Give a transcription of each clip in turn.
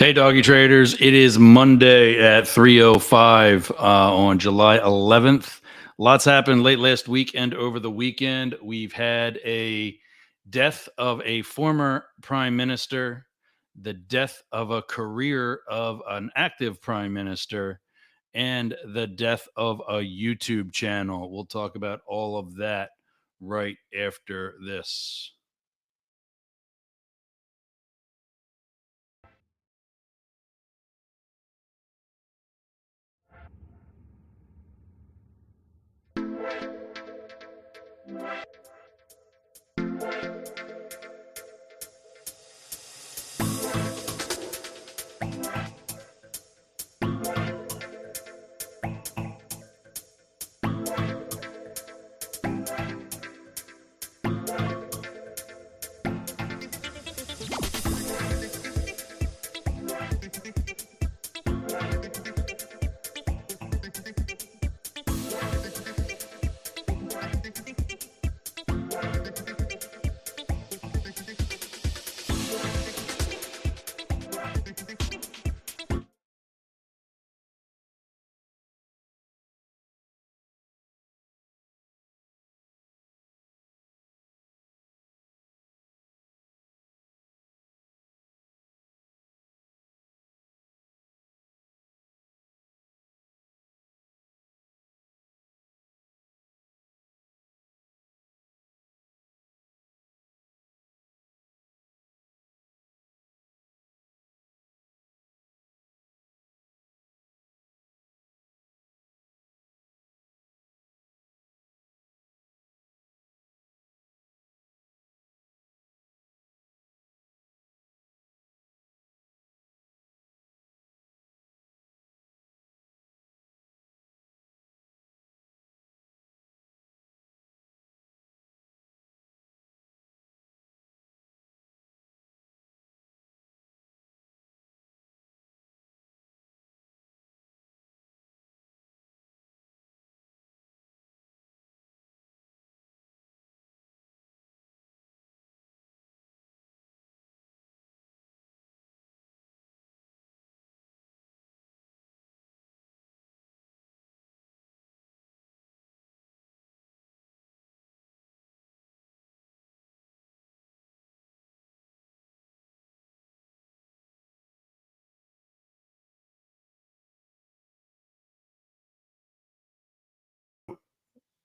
Hey, doggy traders. It is Monday at 3:05 on July 11th. Lots happened late last week and over the weekend. We've had a death of a former prime minister, the death of a career of an active prime minister, and the death of a YouTube channel. We'll talk about all of that right after this.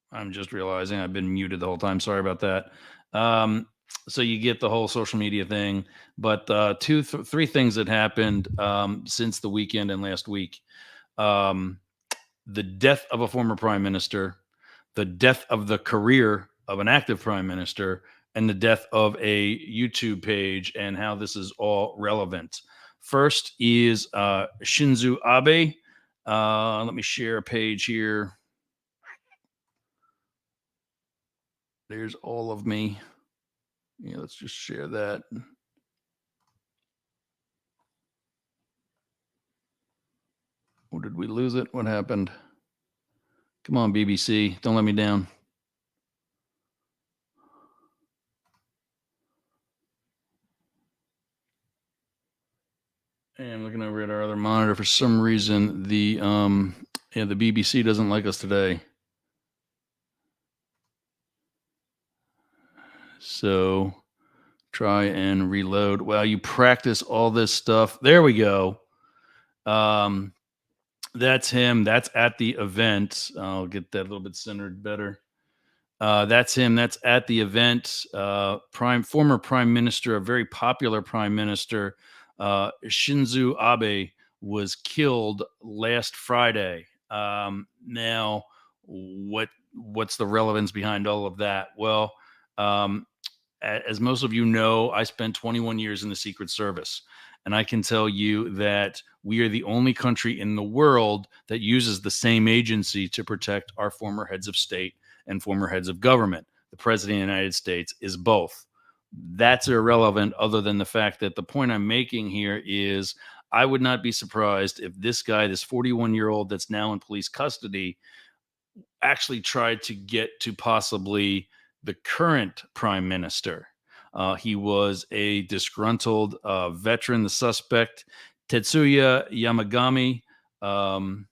I'm just realizing I've been muted the whole time. Sorry about that. Um, so you get the whole social media thing, but three things that happened since the weekend and last week: um, the death of a former prime minister, the death of the career of an active prime minister, and the death of a YouTube page, and how this is all relevant. First is Shinzo Abe. Let me share a page here. There's all of me. Yeah, let's just share that. Or did we lose it? What happened? Come on, BBC. Don't let me down. And I'm looking over at our other monitor. For some reason, the BBC doesn't like us today. So try and reload. Well, you practice all this stuff. There we go. That's him. That's at the event. I'll get that a little bit centered better. That's him. That's at the event. Former prime minister, a very popular prime minister, Shinzo Abe, was killed last Friday. Now, what's the relevance behind all of that? Well, as most of you know, I spent 21 years in the Secret Service. And I can tell you that we are the only country in the world that uses the same agency to protect our former heads of state and former heads of government. The president of the United States is both. That's irrelevant, other than the fact that the point I'm making here is I would not be surprised if this guy, this 41-year-old that's now in police custody, actually tried to get to possibly the current prime minister. He was a disgruntled veteran. The suspect Tetsuya Yamagami um,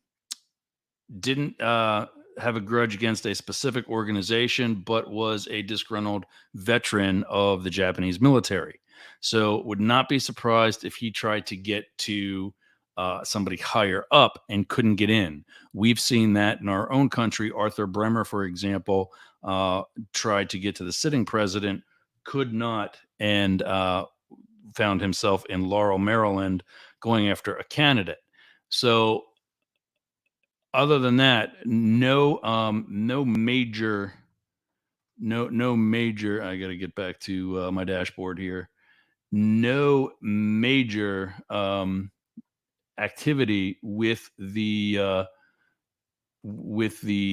didn't have a grudge against a specific organization, but was a disgruntled veteran of the Japanese military. So would not be surprised if he tried to get to somebody higher up and couldn't get in. We've seen that in our own country. Arthur Bremer, for example, tried to get to the sitting president, could not, and found himself in Laurel, Maryland, going after a candidate. So other than that, no major. I got to get back to my dashboard here. No major activity with the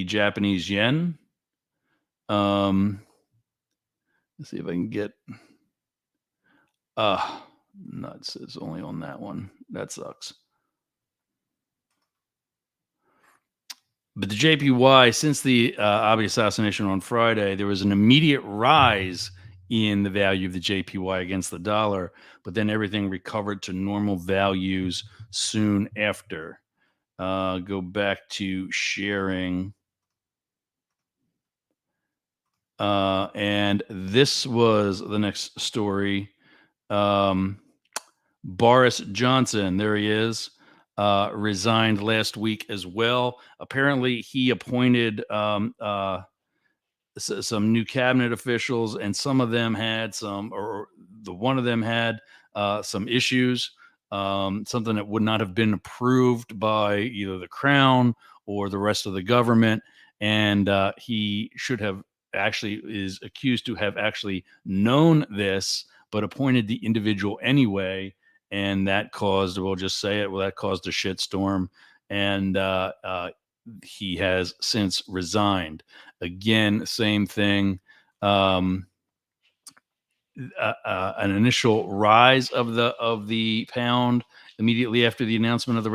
Japanese yen. Let's see if I can get. Nuts. It's only on that one. That sucks. But the JPY, since the Abe assassination on Friday, there was an immediate rise in the value of the JPY against the dollar, but then everything recovered to normal values soon after. Go back to sharing. And this was the next story. Boris Johnson, there he is, resigned last week as well. Apparently, he appointed some new cabinet officials, and some of them had one of them had some issues, something that would not have been approved by either the crown or the rest of the government, and he should have actually is accused to have actually known this, but appointed the individual anyway, and that caused, we'll just say it, that caused a shitstorm, and he has since resigned. Again, same thing. An initial rise of the pound immediately after the announcement of the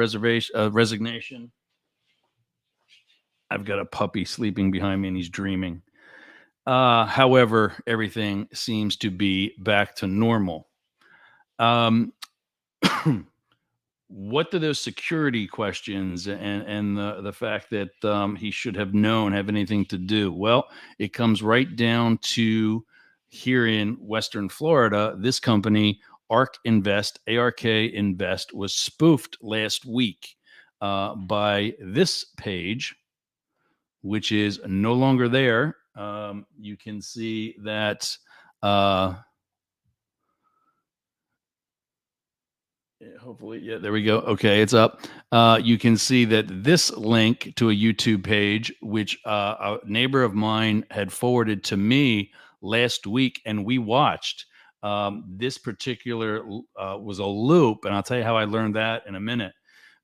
resignation. I've got a puppy sleeping behind me and he's dreaming. However, everything seems to be back to normal. What do those security questions and the fact that he should have known have anything to do? Well, it comes right down to here in Western Florida, this company, ARK Invest, ARK Invest, was spoofed last week by this page, which is no longer there. You can see that. Hopefully, yeah, there we go. Okay, it's up. You can see that this link to a YouTube page, which a neighbor of mine had forwarded to me last week, and we watched. This particular was a loop, and I'll tell you how I learned that in a minute,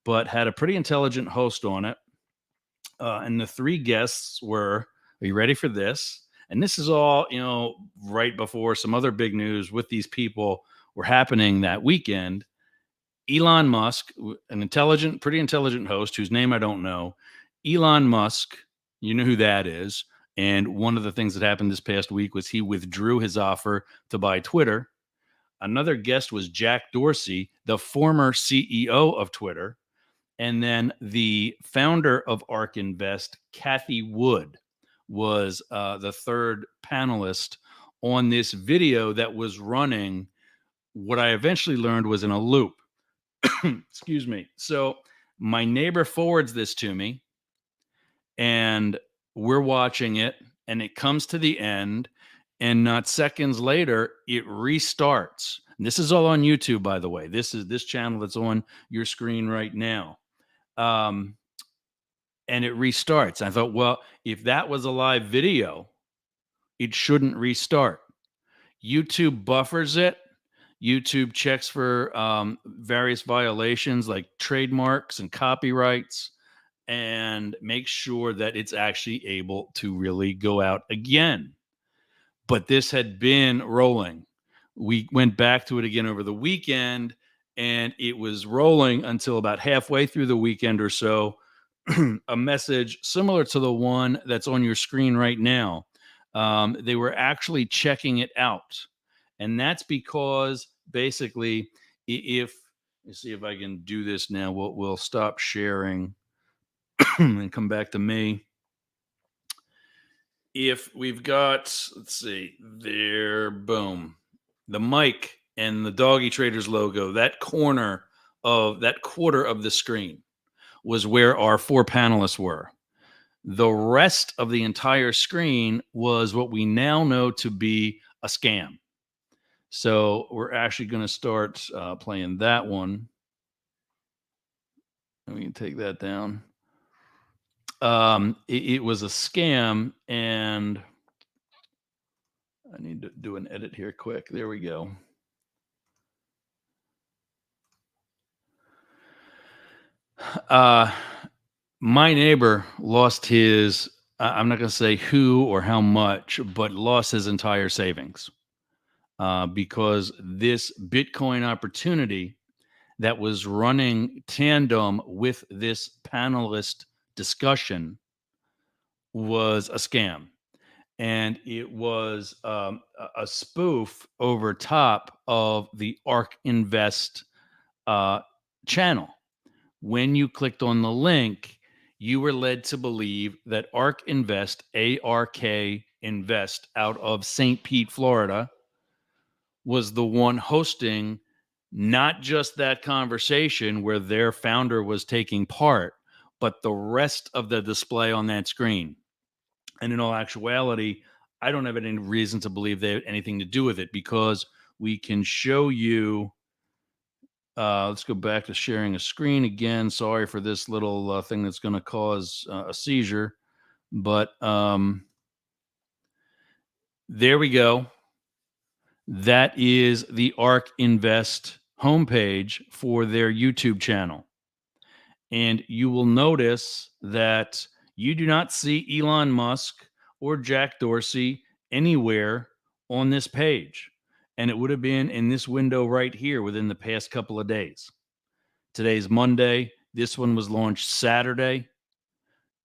but had a pretty intelligent host on it. And the three guests were, are you ready for this? And this is all, right before some other big news with these people were happening that weekend. Elon Musk, an pretty intelligent host whose name I don't know. Elon Musk, you know who that is. And one of the things that happened this past week was he withdrew his offer to buy Twitter. Another guest was Jack Dorsey, the former CEO of Twitter. And then the founder of ARK Invest, Cathie Wood, was the third panelist on this video that was running. What I eventually learned was in a loop. Excuse me. So my neighbor forwards this to me, and we're watching it, and it comes to the end, and not seconds later, it restarts. And this is all on YouTube, by the way. This is this channel that's on your screen right now. And it restarts. I thought, well, if that was a live video, it shouldn't restart. YouTube buffers it. YouTube checks for various violations like trademarks and copyrights, and makes sure that it's actually able to really go out again. But this had been rolling. We went back to it again over the weekend, and it was rolling until about halfway through the weekend or so. A message similar to the one that's on your screen right now. They were actually checking it out. And that's because basically, if Let me see if I can do this now. We'll stop sharing and come back to me. If we've got, let's see, there, boom, the mic and the Doggy Traders logo, that corner of that quarter of the screen was where our four panelists were. The rest of the entire screen was what we now know to be a scam. So we're actually going to start playing that one. And we can take that down. It was a scam, and I need to do an edit here quick. There we go. My neighbor lost his, I'm not going to say who or how much, but lost his entire savings because this Bitcoin opportunity that was running tandem with this panelist discussion was a scam. And it was a spoof over top of the ARK Invest channel. When you clicked on the link, you were led to believe that ARK Invest, ARK Invest, out of St. Pete, Florida, was the one hosting not just that conversation where their founder was taking part, but the rest of the display on that screen. And in all actuality, I don't have any reason to believe they had anything to do with it because we can show you. Let's go back to sharing a screen again. Sorry for this little thing that's going to cause a seizure. But there we go. That is the ARK Invest homepage for their YouTube channel. And you will notice that you do not see Elon Musk or Jack Dorsey anywhere on this page. And it would have been in this window right here within the past couple of days. Today's Monday. This one was launched Saturday.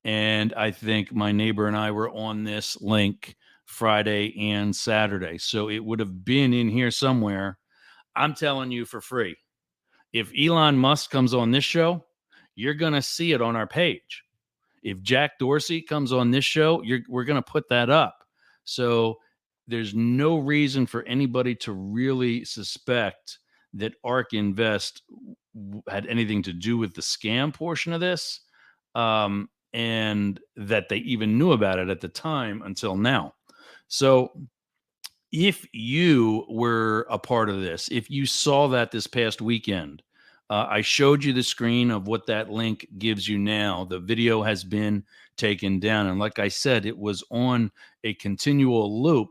And I think my neighbor and I were on this link Friday and Saturday. So it would have been in here somewhere. I'm telling you for free. If Elon Musk comes on this show, you're going to see it on our page. If Jack Dorsey comes on this show, we're going to put that up. So there's no reason for anybody to really suspect that ARK Invest had anything to do with the scam portion of this, and that they even knew about it at the time until now. So if you were a part of this, if you saw that this past weekend, I showed you the screen of what that link gives you now. The video has been taken down. And like I said, it was on a continual loop.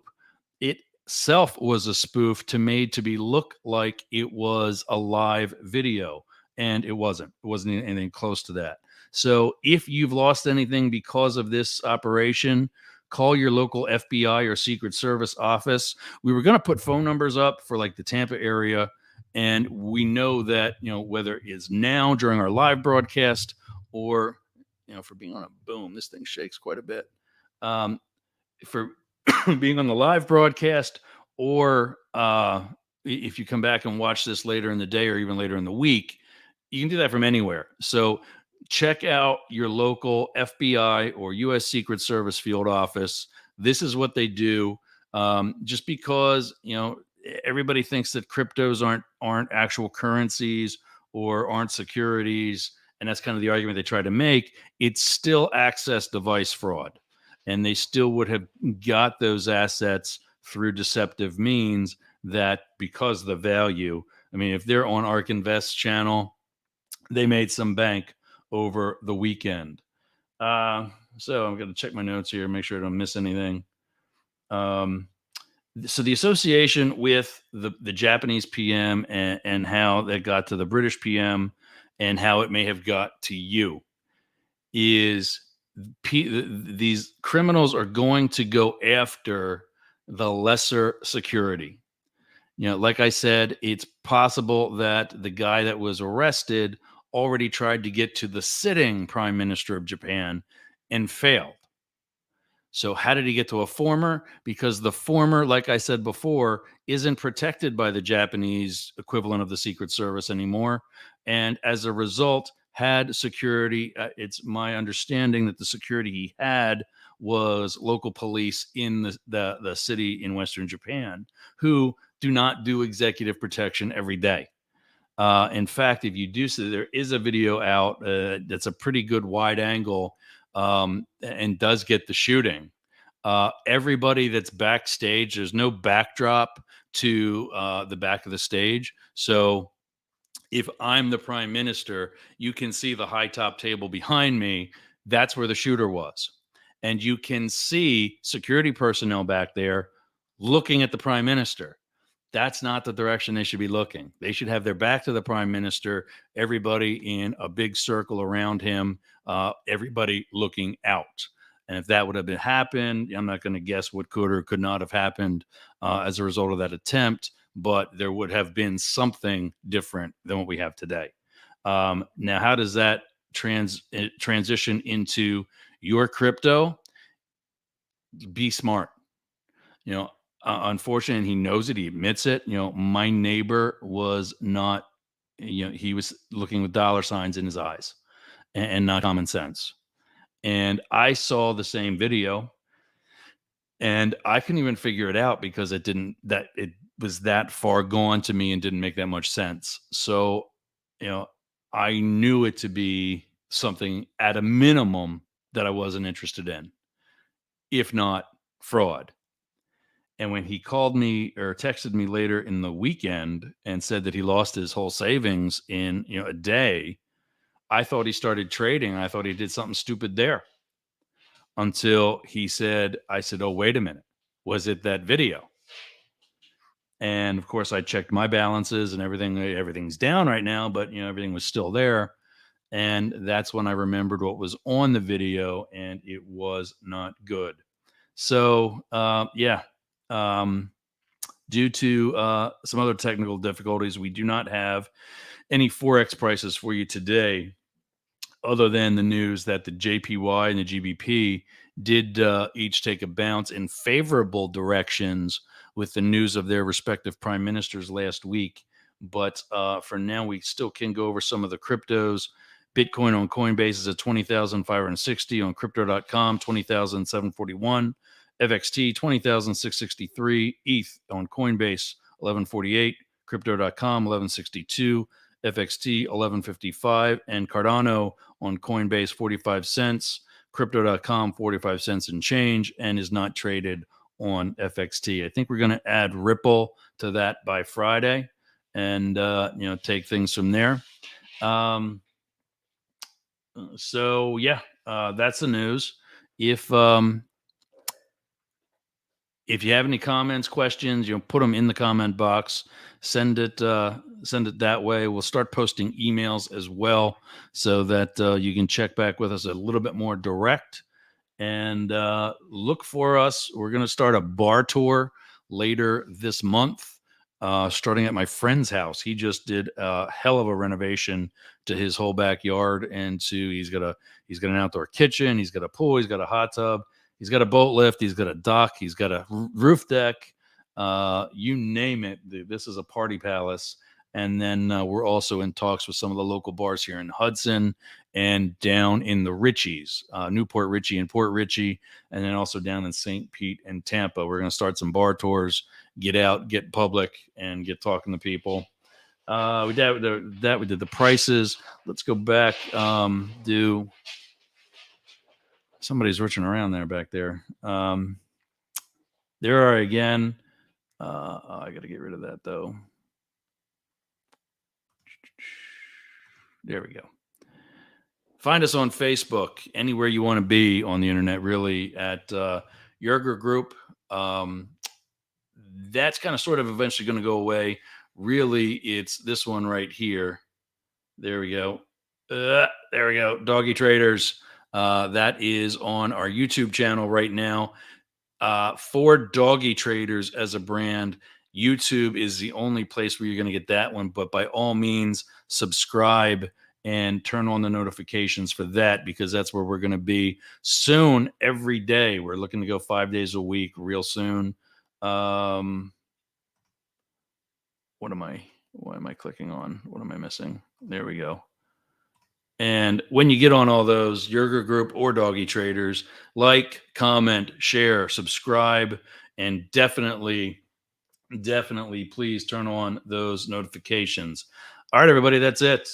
Itself was a spoof made to be look like it was a live video. And it wasn't. It wasn't anything close to that. So if you've lost anything because of this operation, call your local FBI or Secret Service office. We were going to put phone numbers up for like the Tampa area. And we know that, whether it's now during our live broadcast or, for being on a boom, this thing shakes quite a bit. For being on the live broadcast, or if you come back and watch this later in the day or even later in the week, you can do that from anywhere. So check out your local FBI or U.S. Secret Service field office. This is what they do. Just because, everybody thinks that cryptos aren't actual currencies or aren't securities, and that's kind of the argument they try to make. It's still access device fraud, and they still would have got those assets through deceptive means. That because the value, if they're on ARK Invest channel, they made some bank over the weekend. So I'm going to check my notes here, make sure I don't miss anything. So the association with the Japanese PM and how that got to the British PM and how it may have got to you is these criminals are going to go after the lesser security. Like I said, it's possible that the guy that was arrested already tried to get to the sitting prime minister of Japan and failed. So how did he get to a former? Because the former, like I said before, isn't protected by the Japanese equivalent of the Secret Service anymore. And as a result, had security. It's my understanding that the security he had was local police in the city in Western Japan who do not do executive protection every day. In fact, if you do see, there is a video out that's a pretty good wide angle and does get the shooting. Everybody that's backstage, there's no backdrop to the back of the stage. So if I'm the prime minister, you can see the high top table behind me. That's where the shooter was. And you can see security personnel back there looking at the prime minister. That's not the direction they should be looking. They should have their back to the prime minister, everybody in a big circle around him, everybody looking out. And if that would have been happened, I'm not going to guess what could or could not have happened as a result of that attempt, but there would have been something different than what we have today. Now, how does that transition into your crypto? Be smart. Unfortunately, he knows it. He admits it. My neighbor was not. He was looking with dollar signs in his eyes and not common sense. And I saw the same video, and I couldn't even figure it out because it was that far gone to me and didn't make that much sense. So, you know, I knew it to be something at a minimum that I wasn't interested in, if not fraud. And when he called me or texted me later in the weekend and said that he lost his whole savings in a day, I thought he started trading. I thought he did something stupid there until I said, "Oh, wait a minute. Was it that video?" And of course, I checked my balances and everything. Everything's down right now, but everything was still there. And that's when I remembered what was on the video, and it was not good. So, yeah. Um, Due to some other technical difficulties, we do not have any Forex prices for you today, other than the news that the JPY and the GBP did each take a bounce in favorable directions with the news of their respective prime ministers last week. But for now, we still can go over some of the cryptos. Bitcoin on Coinbase is at 20,560, on crypto.com, 20,741. FXT 20,663, ETH on Coinbase 1148, crypto.com 1162, FXT 1155, and Cardano on Coinbase 45 cents, crypto.com 45 cents and change, and is not traded on FXT. I think we're going to add Ripple to that by Friday and take things from there. So yeah, that's the news. If you have any comments, questions, put them in the comment box. Send it that way. We'll start posting emails as well, so that you can check back with us a little bit more direct. And look for us. We're going to start a bar tour later this month, starting at my friend's house. He just did a hell of a renovation to his whole backyard, and he's got an outdoor kitchen. He's got a pool. He's got a hot tub. He's got a boat lift. He's got a dock. He's got a roof deck. You name it. This is a party palace. And then we're also in talks with some of the local bars here in Hudson and down in the Richies, Newport Richie and Port Richie, and then also down in St. Pete and Tampa. We're going to start some bar tours, get out, get public, and get talking to people. We did the prices. Let's go back. Somebody's reaching around there back there. There are again. I got to get rid of that though. There we go. Find us on Facebook, anywhere you want to be on the internet, really, at Yerger Group. That's kind of sort of eventually going to go away. Really, it's this one right here. There we go. There we go. Doggy Traders. That is on our YouTube channel right now. For Doggy Traders as a brand, YouTube is the only place where you're going to get that one. But by all means, subscribe and turn on the notifications for that, because that's where we're going to be soon every day. We're looking to go 5 days a week real soon. Why am I clicking on? What am I missing? There we go. And when you get on all those, Yerger Group or Doggy Traders, like, comment, share, subscribe, and definitely please turn on those notifications. All right, everybody, that's it.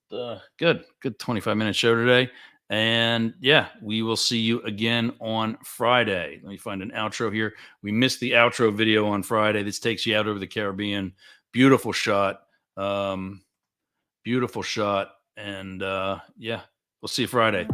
Good 25-minute show today. And yeah, we will see you again on Friday. Let me find an outro here. We missed the outro video on Friday. This takes you out over the Caribbean. Beautiful shot. Beautiful shot. And yeah, we'll see you Friday.